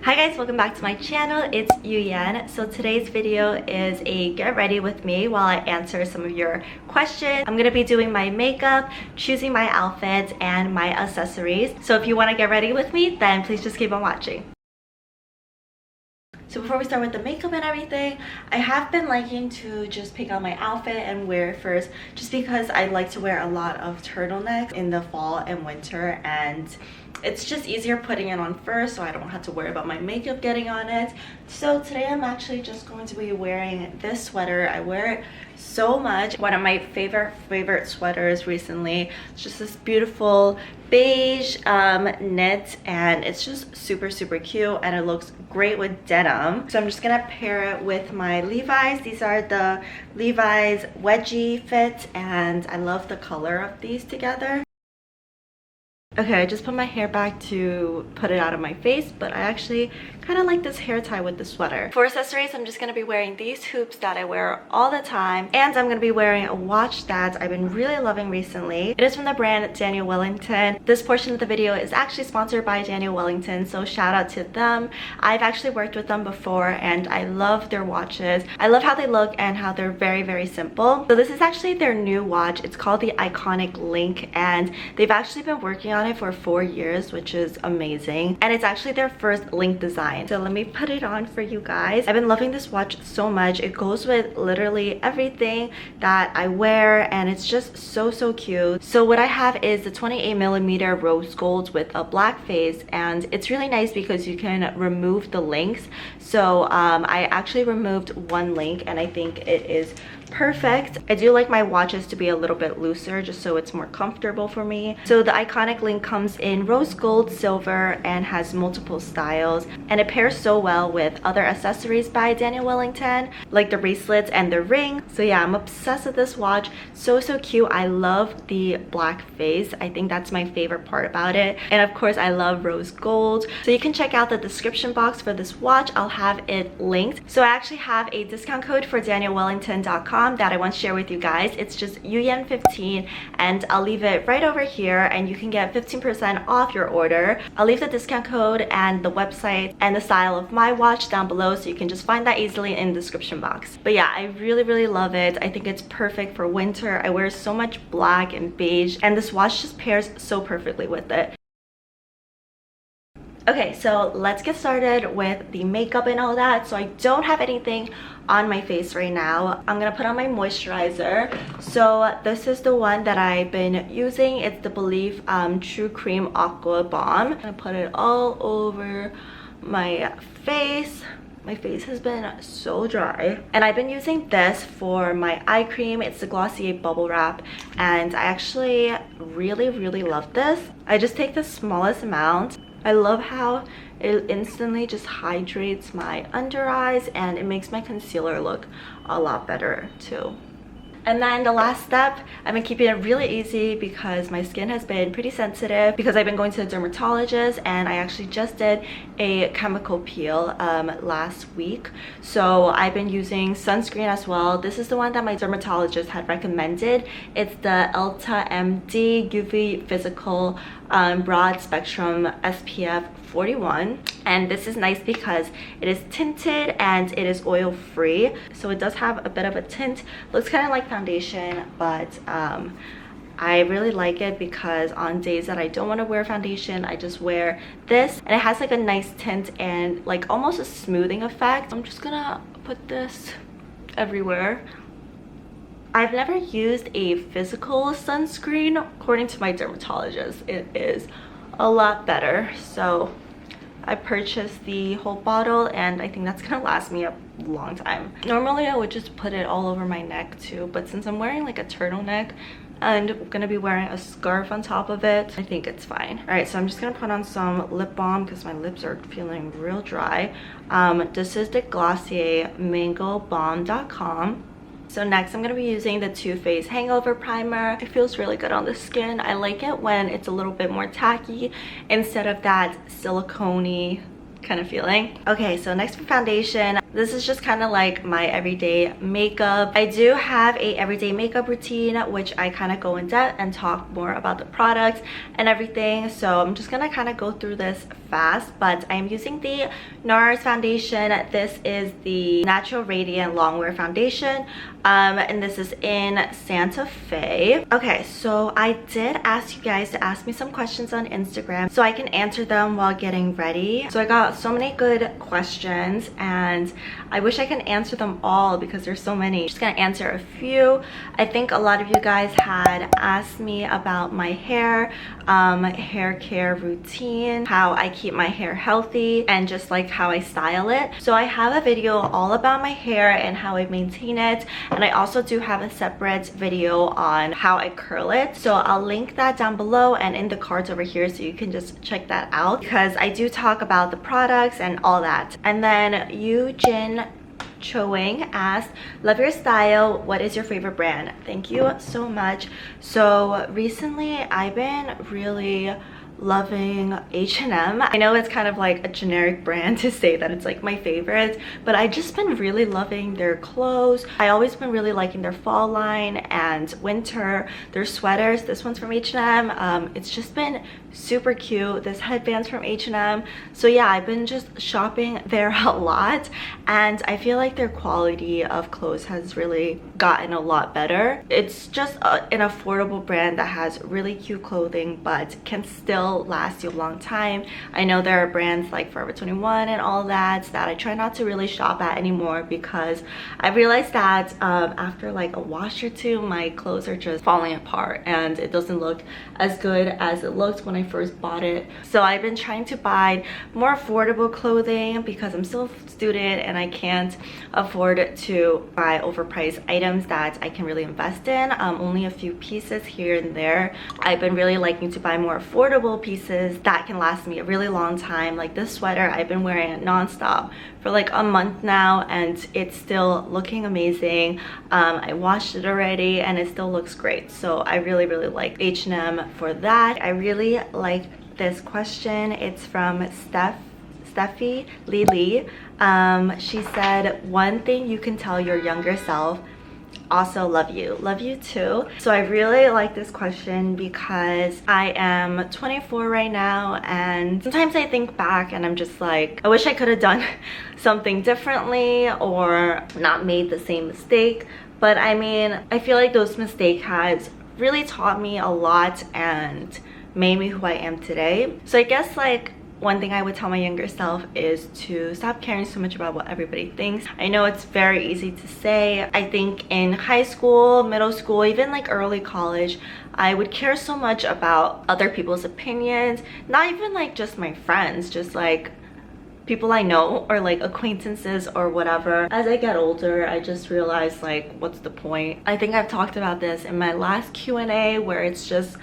Hi guys, welcome back to my channel. It's Yuyan. So today's video is a get ready with me while I answer some of your questions. I'm gonna be doing my makeup, choosing my outfits, and my accessories. So if you want to get ready with me, then please just keep on watching. So before we start with the makeup and everything, I have been liking to just pick out my outfit and wear it first, just because I like to wear a lot of turtlenecks in the fall and winter, and it's just easier putting it on first so I don't have to worry about my makeup getting on it. So today I'm actually just going to be wearing this sweater. I wear it so much. One of my favorite sweaters recently. It's just this beautiful beige knit, and it's just super cute, and it looks great with denim. So I'm just gonna pair it with my Levi's. These are the Levi's wedgie fit, and I love the color of these together. Okay, I just put my hair back to put it out of my face, but I actually kind of like this hair tie with the sweater. For accessories, I'm just going to be wearing these hoops that I wear all the time, and I'm going to be wearing a watch that I've been really loving recently. It is from the brand Daniel Wellington. This portion of the video is actually sponsored by Daniel Wellington, so shout out to them. I've actually worked with them before, and I love their watches. I love how they look and how they're very simple. So this is actually their new watch. It's called the Iconic Link, and they've actually been working on it for 4 years, which is amazing, and it's actually their first link design. So let me put it on for you guys. I've been loving this watch so much. It goes with literally everything that I wear, and it's just so cute. So what I have is the 28mm rose gold with a black face, and it's really nice because you can remove the links. So I actually removed one link, and I think it is perfect. I do like my watches to be a little bit looser just so it's more comfortable for me. So the Iconic Link comes in rose gold, silver, and has multiple styles, and it pairs so well with other accessories by Daniel Wellington, like the bracelets and the ring. So yeah, I'm obsessed with this watch. So cute. I love the black face. I think that's my favorite part about it, and of course I love rose gold. So you can check out the description box for this watch. I'll have it linked. So I actually have a discount code for danielwellington.com that I want to share with you guys. It's just Yuyan15, and I'll leave it right over here, and you can get 15% off your order. I'll leave the discount code and the website and the style of my watch down below, so you can just find that easily in the description box. But yeah, I really love it. I think it's perfect for winter. I wear so much black and beige, and this watch just pairs so perfectly with it. Okay, so let's get started with the makeup and all that. So I don't have anything on my face right now. I'm gonna put on my moisturizer. So this is the one that I've been using. It's the Believe True Cream Aqua Balm. I'm gonna put it all over my face. My face has been so dry, and I've been using this for my eye cream. It's the Glossier Bubble Wrap, and I actually really love this. I just take the smallest amount. I love how it instantly just hydrates my under eyes, and it makes my concealer look a lot better too. And then the last step, I've been keeping it really easy because my skin has been pretty sensitive because I've been going to the dermatologist, and I actually just did a chemical peel last week. So I've been using sunscreen as well. This is the one that my dermatologist had recommended. It's the Elta MD UV Physical Broad Spectrum SPF 41, and this is nice because it is tinted and it is oil free, so it does have a bit of a tint. Looks kind of like foundation, but I really like it because on days that I don't want to wear foundation, I just wear this, and it has like a nice tint and like almost a smoothing effect. I'm just gonna put this everywhere. I've never used a physical sunscreen. According to my dermatologist, it is a lot better, so I purchased the whole bottle, and I think that's gonna last me a long time. Normally I would just put it all over my neck too, but since I'm wearing like a turtleneck and I'm gonna be wearing a scarf on top of it, I think it's fine. All right, so I'm just gonna put on some lip balm because my lips are feeling real dry. This is the Glossier MangoBalm.com. So next I'm going to be using the Too Faced Hangover Primer. It feels really good on the skin. I like it when it's a little bit more tacky instead of that silicone-y kind of feeling. Okay, so next for foundation, this is just kind of like my everyday makeup. I do have a everyday makeup routine which I kind of go in depth and talk more about the products and everything, so I'm just gonna kind of go through this fast. But I'm using the NARS foundation. This is the Natural Radiant Longwear foundation, and this is in Santa Fe. Okay, so I did ask you guys to ask me some questions on Instagram so I can answer them while getting ready. So I got so many good questions and I wish I can answer them all because there's so many. Just gonna answer a few. I think a lot of you guys had asked me about my hair care routine, how I keep my hair healthy, and just like how I style it. So I have a video all about my hair and how I maintain it, and I also do have a separate video on how I curl it. So I'll link that down below and in the cards over here so you can just check that out, because I do talk about the products and all that. And then Eugene Choing asked, love your style, what is your favorite brand? Thank you so much. So recently I've been really loving H&M. I know it's kind of like a generic brand to say that it's like my favorite, but I just been really loving their clothes. I always been really liking their fall line and winter, their sweaters. This one's from H&M. It's just been super cute. This headband's from H&M. So yeah, I've been just shopping there a lot, and I feel like their quality of clothes has really gotten a lot better. It's just an affordable brand that has really cute clothing but can still last you a long time. I know there are brands like Forever 21 and all that I try not to really shop at anymore, because I realized that after like a wash or two, my clothes are just falling apart and it doesn't look as good as it looked when I first bought it. So I've been trying to buy more affordable clothing because I'm still a student and I can't afford to buy overpriced items that I can really invest in. Only a few pieces here and there. I've been really liking to buy more affordable pieces that can last me a really long time. Like this sweater, I've been wearing it non-stop for like a month now and it's still looking amazing. I washed it already and it still looks great. So I really like H&M for that. I really like this question. It's from Steffi Lily. She said, one thing you can tell your younger self. Also love you too. So I really like this question because I am 24 right now, and sometimes I think back and I'm just like, I wish I could have done something differently or not made the same mistake. But I mean, I feel like those mistakes has really taught me a lot and made me who I am today. So I guess like one thing I would tell my younger self is to stop caring so much about what everybody thinks. I know it's very easy to say. I think in high school, middle school, even like early college, I would care so much about other people's opinions. Not even like just my friends, just like people I know or like acquaintances or whatever. As I get older, I just realize like, what's the point? I think I've talked about this in my last Q&A, where it's just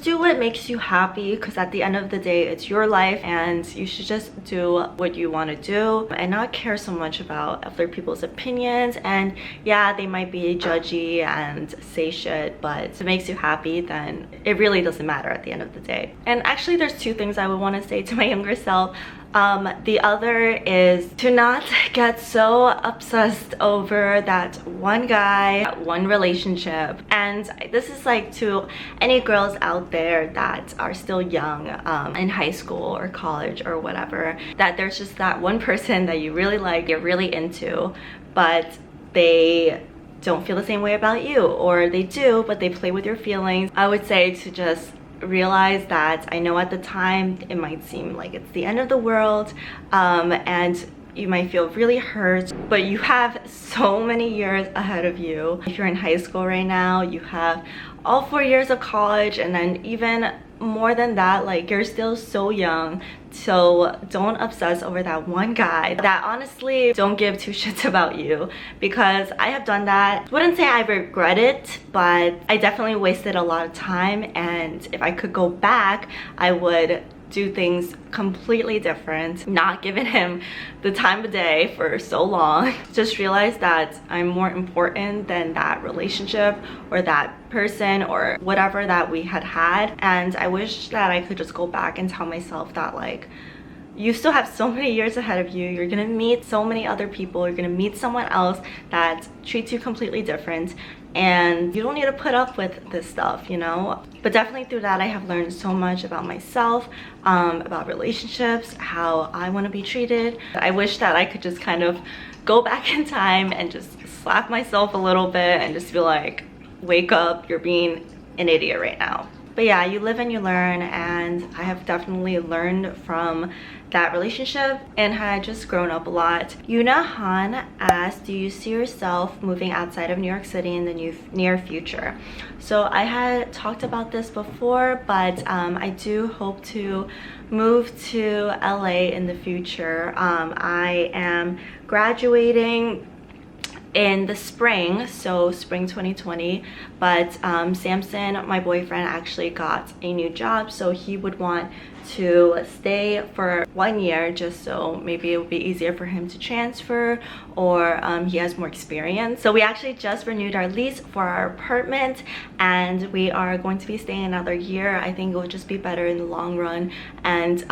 do what makes you happy, because at the end of the day, it's your life and you should just do what you want to do and not care so much about other people's opinions. And yeah, they might be judgy and say shit, but if it makes you happy, then it really doesn't matter at the end of the day. And actually there's two things I would want to say to my younger self. The other is to not get so obsessed over that one guy, that one relationship. And this is like to any girls out there that are still young, in high school or college or whatever, that there's just that one person that you really like, you're really into, but they don't feel the same way about you, or they do, but they play with your feelings. I would say to just realize that, I know at the time it might seem like it's the end of the world, and you might feel really hurt, but you have so many years ahead of you. If you're in high school right now, you have all 4 years of college, and then even more than that, like you're still so young. So don't obsess over that one guy that honestly don't give two shits about you, because I have done that. Wouldn't say I regret it, but I definitely wasted a lot of time, and if I could go back, I would do things completely different, not giving him the time of day for so long. Just realize that I'm more important than that relationship or that person or whatever that we had, and I wish that I could just go back and tell myself that like, you still have so many years ahead of you. You're gonna meet so many other people. You're gonna meet someone else that treats you completely different, and you don't need to put up with this stuff, you know. But definitely through that, I have learned so much about myself, about relationships, how I want to be treated. I wish that I could just kind of go back in time and just slap myself a little bit and just be like, wake up, you're being an idiot right now. But yeah, you live and you learn, and I have definitely learned from that relationship and had just grown up a lot. Yuna Han asked, do you see yourself moving outside of New York City in the near future? So I had talked about this before, but I do hope to move to LA in the future. I am graduating in the spring, so spring 2020, but Samson, my boyfriend, actually got a new job, so he would want to stay for 1 year just so maybe it would be easier for him to transfer, or he has more experience. So we actually just renewed our lease for our apartment, and we are going to be staying another year. I think it will just be better in the long run, and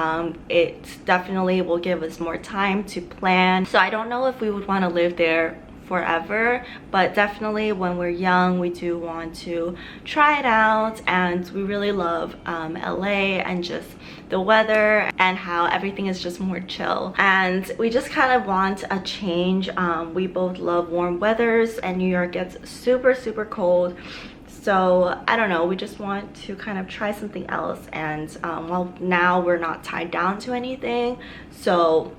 it definitely will give us more time to plan. So I don't know if we would want to live there forever, but definitely when we're young, we do want to try it out, and we really love LA and just the weather and how everything is just more chill, and we just kind of want a change. We both love warm weathers, and New York gets super cold, so I don't know, we just want to kind of try something else. And well, now we're not tied down to anything, so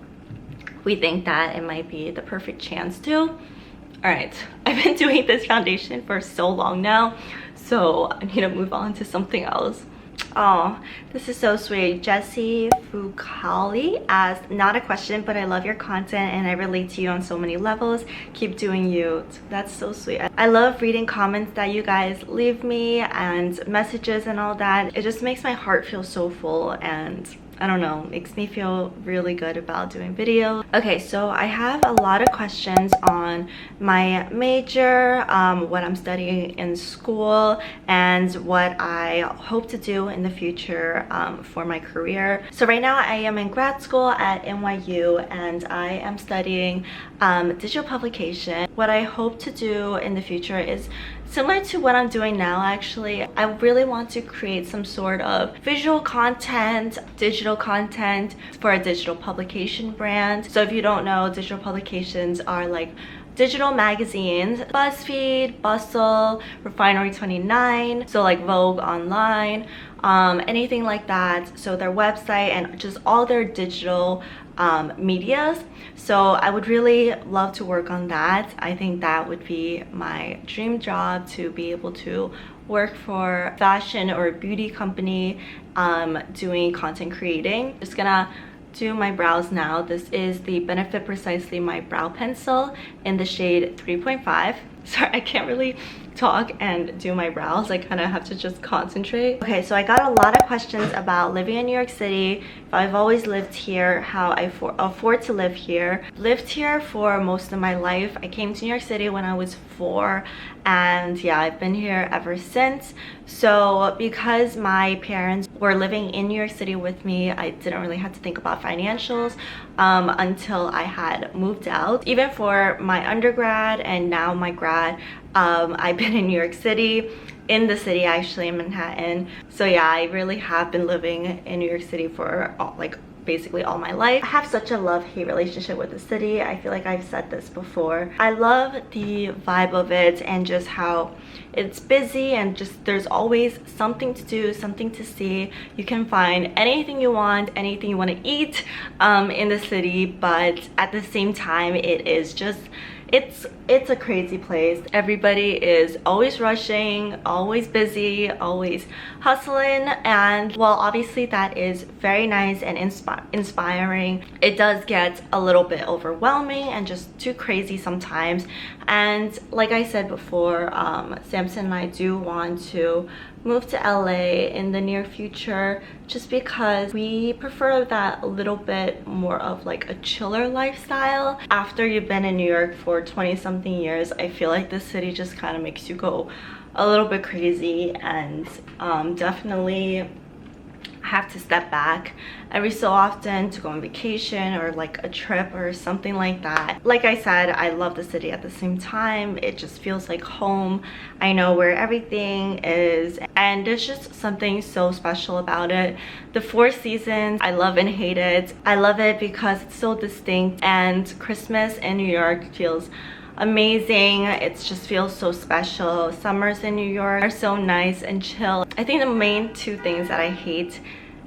we think that it might be the perfect chance to. All right, I've been doing this foundation for so long now, so I need to move on to something else. Oh, this is so sweet. Jessie Fukali asked, not a question, but I love your content and I relate to you on so many levels. Keep doing you. That's so sweet. I love reading comments that you guys leave me and messages and all that. It just makes my heart feel so full, and I don't know, makes me feel really good about doing videos. Okay, so I have a lot of questions on my major, what I'm studying in school, and what I hope to do in the future for my career. So right now I am in grad school at NYU, and I am studying digital publication. What I hope to do in the future is similar to what I'm doing now. Actually, I really want to create some sort of visual content, digital content for a digital publication brand. So if you don't know, digital publications are like digital magazines, BuzzFeed, Bustle, Refinery 29, so like Vogue Online, anything like that. So their website and just all their digital medias. So I would really love to work on that. I think that would be my dream job, to be able to work for a fashion or a beauty company doing content creating. Just gonna do my brows now. This is the Benefit Precisely My Brow Pencil in the shade 3.5. Sorry, I can't really talk and do my brows. I kind of have to just concentrate. Okay, so I got a lot of questions about living in New York City, if I've always lived here, how I afford to live here. Lived here for most of my life. I came to New York City when I was 4, and yeah, I've been here ever since. So because my parents were living in New York City with me, I didn't really have to think about financials until I had moved out. Even for my undergrad and now my grad, I've been in New York City, in the city actually, in Manhattan. So yeah, I really have been living in New York City for basically all my life. I have such a love-hate relationship with the city. I feel like I've said this before. I love the vibe of it and just how it's busy, and just there's always something to do, something to see. You can find anything you want, anything you want to eat in the city, but at the same time it is just, it's a crazy place. Everybody is always rushing, always busy, always hustling, and while obviously that is very nice and inspiring, it does get a little bit overwhelming and just too crazy sometimes. And like I said before, Samson and I do want to move to LA in the near future, just because we prefer that a little bit more of like a chiller lifestyle. After you've been in New York for 20-something years, I feel like this city just kind of makes you go a little bit crazy, and definitely I have to step back every so often to go on vacation or like a trip or something like that. Like I said, I love the city at the same time. It just feels like home. I know where everything is, and there's just something so special about it. The Four Seasons, I love and hate it. I love it because it's so distinct, and Christmas in New York feels amazing. It just feels so special. Summers in New York are so nice and chill. I think the main two things that I hate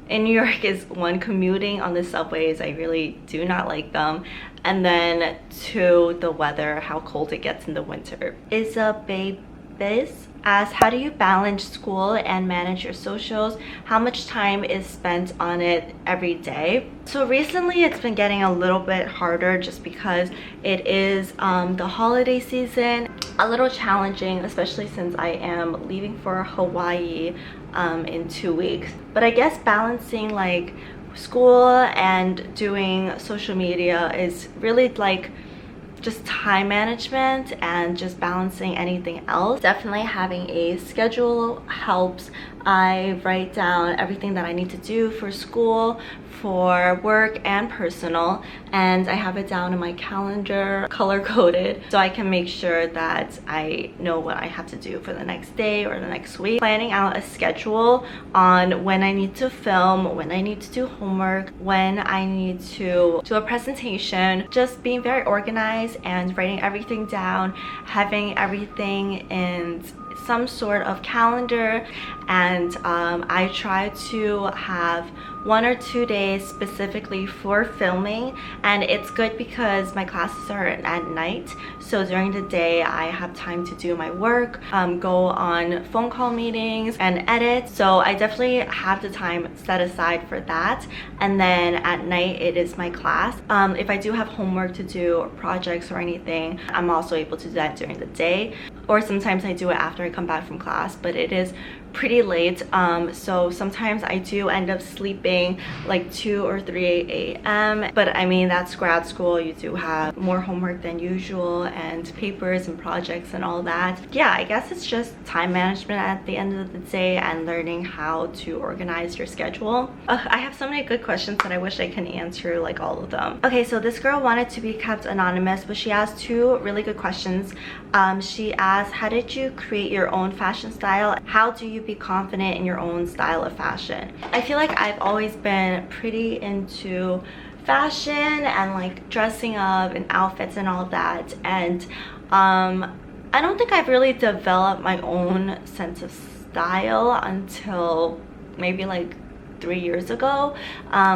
in New York is, one, commuting on the subways. I really do not like them. And then two, the weather, how cold it gets in the winter. Isababis asks, how do you balance school and manage your socials? How much time is spent on it every day? So recently it's been getting a little bit harder just because it is the holiday season. A little challenging, especially since I am leaving for Hawaii in 2 weeks. But I guess balancing like school and doing social media is really like just time management and just balancing anything else. Definitely having a schedule helps. I write down everything that I need to do for school, for work and personal, and I have it down in my calendar, color coded, so I can make sure that I know what I have to do for the next day or the next week. Planning out a schedule on when I need to film, when I need to do homework, when I need to do a presentation, just being very organized and writing everything down, having everything in some sort of calendar. And I try to have 1 or 2 days specifically for filming, and it's good because my classes are at night, so during the day I have time to do my work, go on phone call meetings and edit. So I definitely have the time set aside for that, and then at night it is my class. If I do have homework to do or projects or anything, I'm also able to do that during the day, or sometimes I do it after I come back from class, but it is pretty late, so sometimes I do end up sleeping like 2 or 3 a.m. But I mean, that's grad school. You do have more homework than usual and papers and projects and all that. Yeah, I guess it's just time management at the end of the day and learning how to organize your schedule. I have so many good questions that I wish I can answer like all of them. Okay, so this girl wanted to be kept anonymous, but she asked 2 really good questions. She asked, how did you create your own fashion style? How do you be confident in your own style of fashion? I feel like I've always been pretty into fashion and like dressing up and outfits and all that, and I don't think I've really developed my own sense of style until maybe like 3 years ago.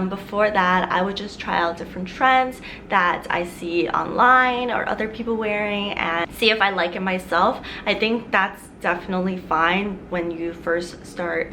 Before that, I would just try out different trends that I see online or other people wearing and see if I like it myself. I think that's definitely fine when you first start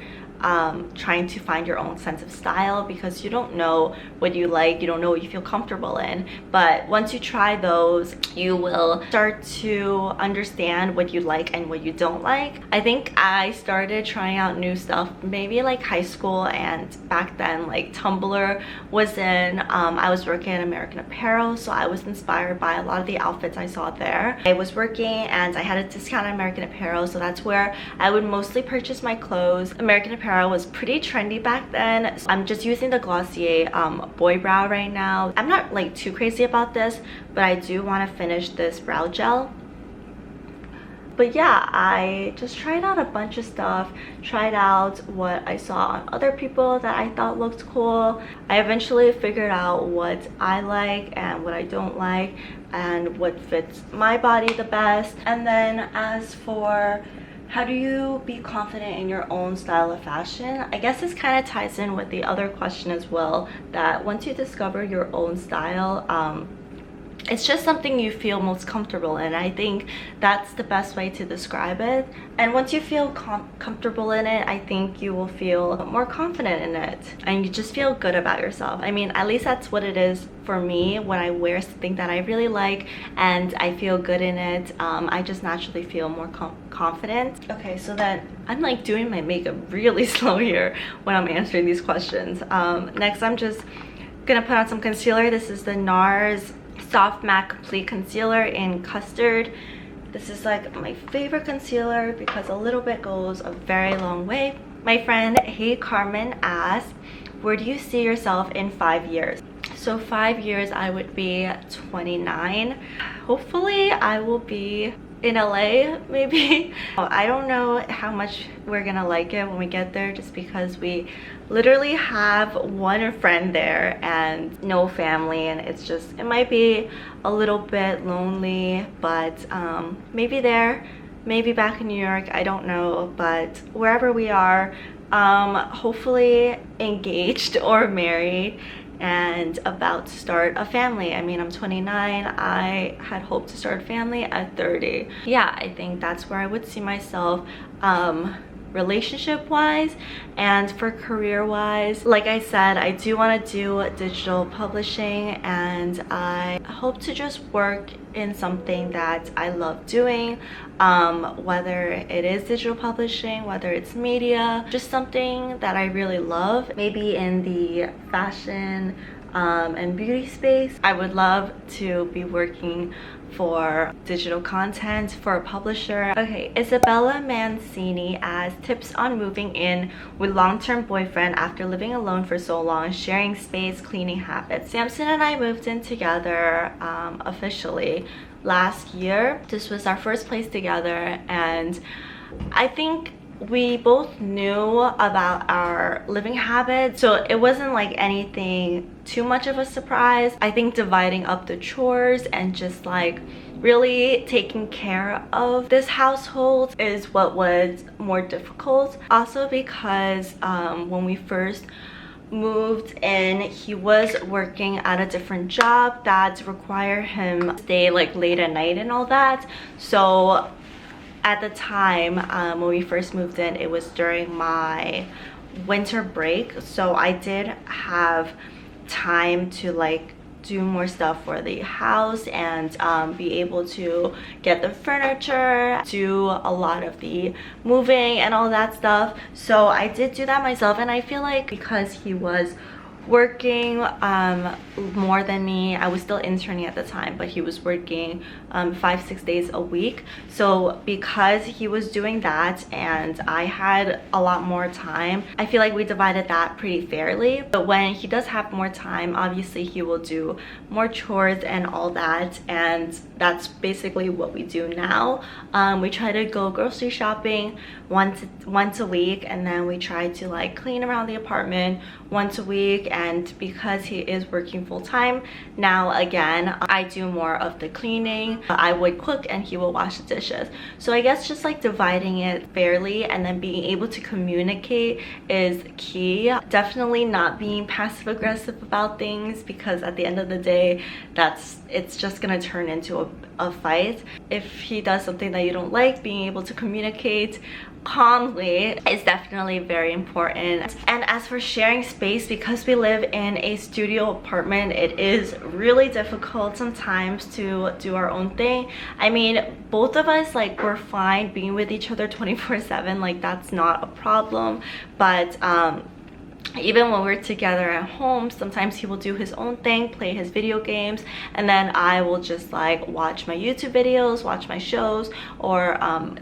trying to find your own sense of style, because you don't know what you like, you don't know what you feel comfortable in. But once you try those, you will start to understand what you like and what you don't like. I think I started trying out new stuff maybe like high school, and back then like Tumblr was in. I was working at American Apparel, so I was inspired by a lot of the outfits I saw there. I was working and I had a discount at American Apparel, so that's where I would mostly purchase my clothes. American Apparel was pretty trendy back then. So I'm just using the Glossier Boy Brow right now. I'm not like too crazy about this, but I do want to finish this brow gel. But yeah, I just tried out a bunch of stuff, tried out what I saw on other people that I thought looked cool. I eventually figured out what I like and what I don't like and what fits my body the best. And then as for how do you be confident in your own style of fashion? I guess this kind of ties in with the other question as well, that once you discover your own style, it's just something you feel most comfortable in. I think that's the best way to describe it. And once you feel comfortable in it, I think you will feel more confident in it and you just feel good about yourself. I mean, at least that's what it is for me. When I wear something that I really like and I feel good in it, I just naturally feel more confident. Okay, so then I'm like doing my makeup really slow here when I'm answering these questions. Next, I'm just gonna put on some concealer. This is the NARS Soft Matte Complete Concealer in Custard. This is like my favorite concealer because a little bit goes a very long way. My friend Hey Carmen asked, where do you see yourself in 5 years? So 5 years I would be 29. Hopefully I will be in LA maybe. I don't know how much we're gonna like it when we get there, just because we literally have one friend there and no family, and it's just, it might be a little bit lonely, but maybe there, maybe back in New York, I don't know. But wherever we are, hopefully engaged or married and about to start a family. I mean, I'm 29. I had hoped to start a family at 30. Yeah, I think that's where I would see myself relationship wise. And for career wise, like I said, I do want to do digital publishing, and I hope to just work in something that I love doing, whether it is digital publishing, whether it's media, just something that I really love. Maybe in the fashion and beauty space. I would love to be working for digital content for a publisher. Okay, Isabella Mancini asks, tips on moving in with long-term boyfriend after living alone for so long, sharing space, cleaning habits. Samson and I moved in together officially last year. This was our first place together, and I think we both knew about our living habits, so it wasn't like anything too much of a surprise. I think dividing up the chores and just like really taking care of this household is what was more difficult. Also because when we first moved in, he was working at a different job that required him to stay like late at night and all that. So at the time when we first moved in, it was during my winter break, so I did have time to like do more stuff for the house and be able to get the furniture, do a lot of the moving and all that stuff. So I did do that myself, and I feel like because he was working more than me, I was still interning at the time, but he was working 5-6 days a week. So because he was doing that and I had a lot more time, I feel like we divided that pretty fairly. But when he does have more time, obviously he will do more chores and all that, and that's basically what we do now. We try to go grocery shopping once a week, and then we try to like clean around the apartment once a week. And because he is working full-time now, again, I do more of the cleaning. I would cook and he will wash the dishes. So I guess just like dividing it fairly and then being able to communicate is key. Definitely not being passive aggressive about things, because at the end of the day, it's just gonna turn into a fight. If he does something that you don't like, being able to communicate calmly is definitely very important. And as for sharing space, because we live in a studio apartment, it is really difficult sometimes to do our own thing. I mean, both of us, like, we're fine being with each other 24/7, like that's not a problem. But even when we're together at home, sometimes he will do his own thing, play his video games, and then I will just like watch my YouTube videos, watch my shows, or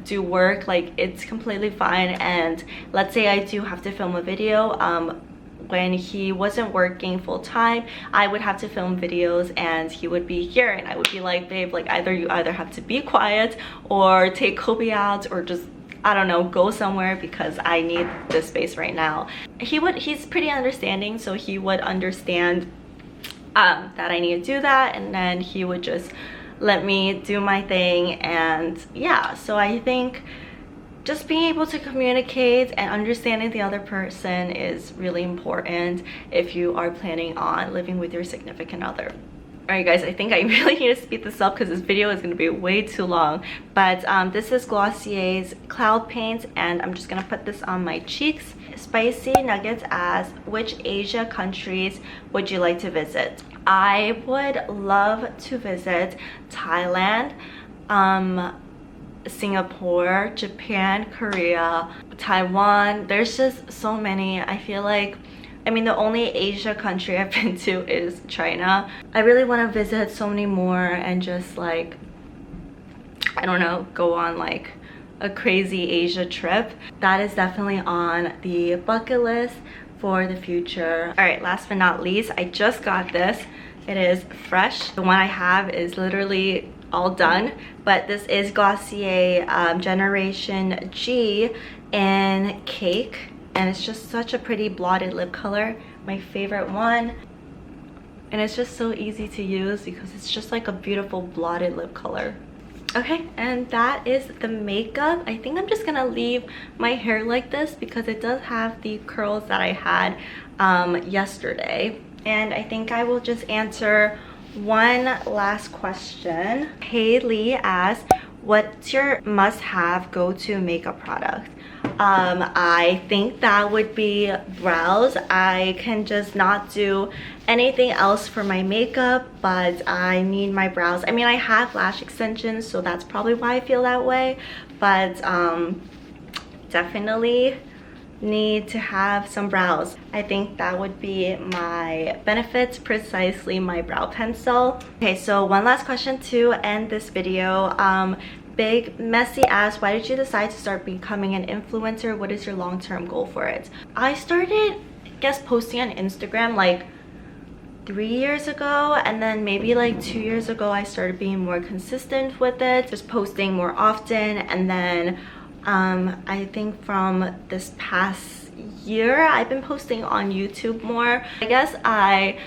do work. Like, it's completely fine. And let's say I do have to film a video, when he wasn't working full-time, I would have to film videos and he would be here, and I would be like, babe, like you either have to be quiet or take Kobe out, or just, I don't know, go somewhere because I need this space right now. He's pretty understanding, so he would understand that I need to do that, and then he would just let me do my thing. And yeah, so I think just being able to communicate and understanding the other person is really important if you are planning on living with your significant other. Alright guys, I think I really need to speed this up because this video is going to be way too long. But this is Glossier's Cloud Paint, and I'm just going to put this on my cheeks. Spicy Nuggets asks, which Asia countries would you like to visit? I would love to visit Thailand, Singapore, Japan, Korea, Taiwan. There's just so many. I feel like, I mean, the only Asia country I've been to is China. I really want to visit so many more and just like, I don't know, go on like a crazy Asia trip. That is definitely on the bucket list for the future. All right, last but not least, I just got this. It is fresh. The one I have is literally all done, but this is Glossier Generation G in Cake, and it's just such a pretty blotted lip color, my favorite one. And it's just so easy to use because it's just like a beautiful blotted lip color. Okay, and that is the makeup. I think I'm just gonna leave my hair like this because it does have the curls that I had yesterday. And I think I will just answer one last question. Haley asked, what's your must-have go-to makeup product? I think that would be brows. I can just not do anything else for my makeup, but I need my brows. I mean, I have lash extensions, so that's probably why I feel that way, but definitely need to have some brows. I think that would be my benefits, precisely my brow pencil. Okay, so one last question to end this video. Big Messy asks, why did you decide to start becoming an influencer? What is your long-term goal for it? I started, I guess, posting on Instagram like 3 years ago, and then maybe like 2 years ago I started being more consistent with it, just posting more often. And then I think from this past year I've been posting on YouTube more. I guess I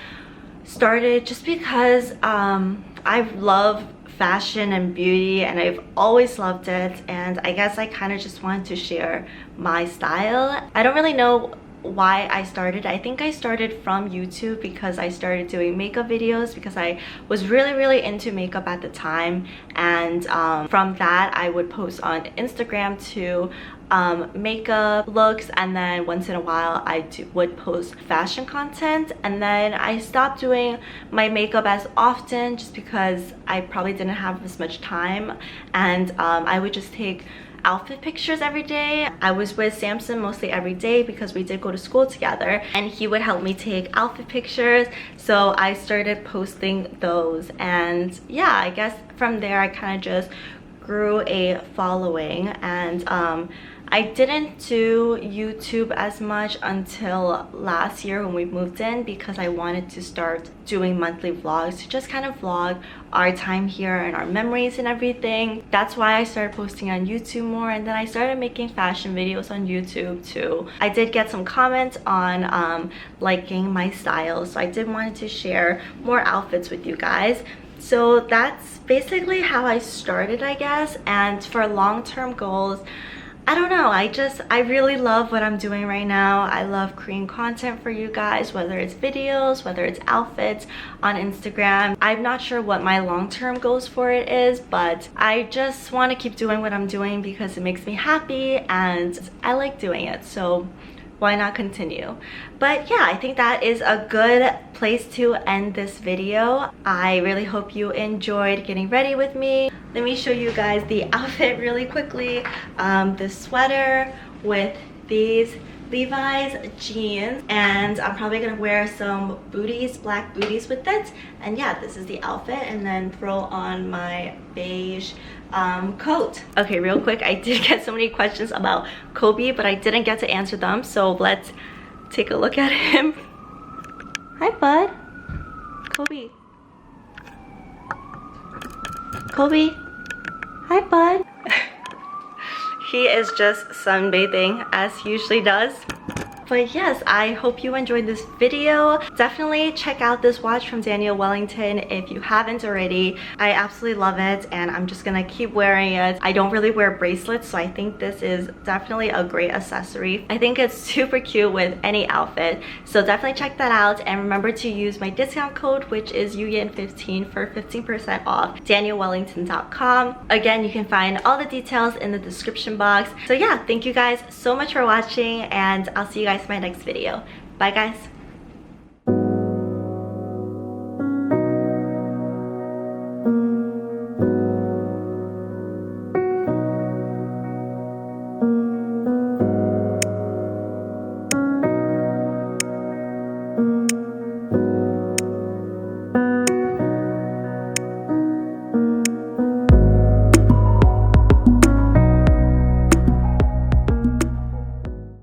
started just because I love fashion and beauty, and I've always loved it, and I guess I kind of just wanted to share my style. I don't really know why I started. I think I started from YouTube because I started doing makeup videos because I was really into makeup at the time, and from that I would post on Instagram to makeup looks, and then once in a while I would post fashion content. And then I stopped doing my makeup as often just because I probably didn't have as much time, and I would just take outfit pictures every day. I was with Samson mostly every day because we did go to school together, and he would help me take outfit pictures, so I started posting those. And yeah, I guess from there I kind of just grew a following. And I didn't do YouTube as much until last year when we moved in because I wanted to start doing monthly vlogs to just kind of vlog our time here and our memories and everything. That's why I started posting on YouTube more, and then I started making fashion videos on YouTube too. I did get some comments on liking my style, so I did want to share more outfits with you guys. So that's basically how I started, I guess. And for long-term goals, I don't know, I really love what I'm doing right now. I love creating content for you guys, whether it's videos, whether it's outfits on Instagram. I'm not sure what my long-term goals for it is, but I just want to keep doing what I'm doing because it makes me happy and I like doing it, so why not continue? But yeah, I think that is a good place to end this video. I really hope you enjoyed getting ready with me. Let me show you guys the outfit really quickly. The sweater with these Levi's jeans, and I'm probably gonna wear some booties, black booties with it. And yeah, this is the outfit, and then throw on my beige coat. Okay, real quick, I did get so many questions about Kobe, but I didn't get to answer them, so let's take a look at him. Hi, bud. Kobe. Kobe. Hi, bud. He is just sunbathing as he usually does. But yes, I hope you enjoyed this video. Definitely check out this watch from Daniel Wellington if you haven't already. I absolutely love it, and I'm just gonna keep wearing it. I don't really wear bracelets, so I think this is definitely a great accessory. I think it's super cute with any outfit, so definitely check that out. And remember to use my discount code, which is itsyuyan15, for 15% off danielwellington.com. Again, you can find all the details in the description box. So yeah, thank you guys so much for watching, and I'll see you guys in my next video. Bye guys.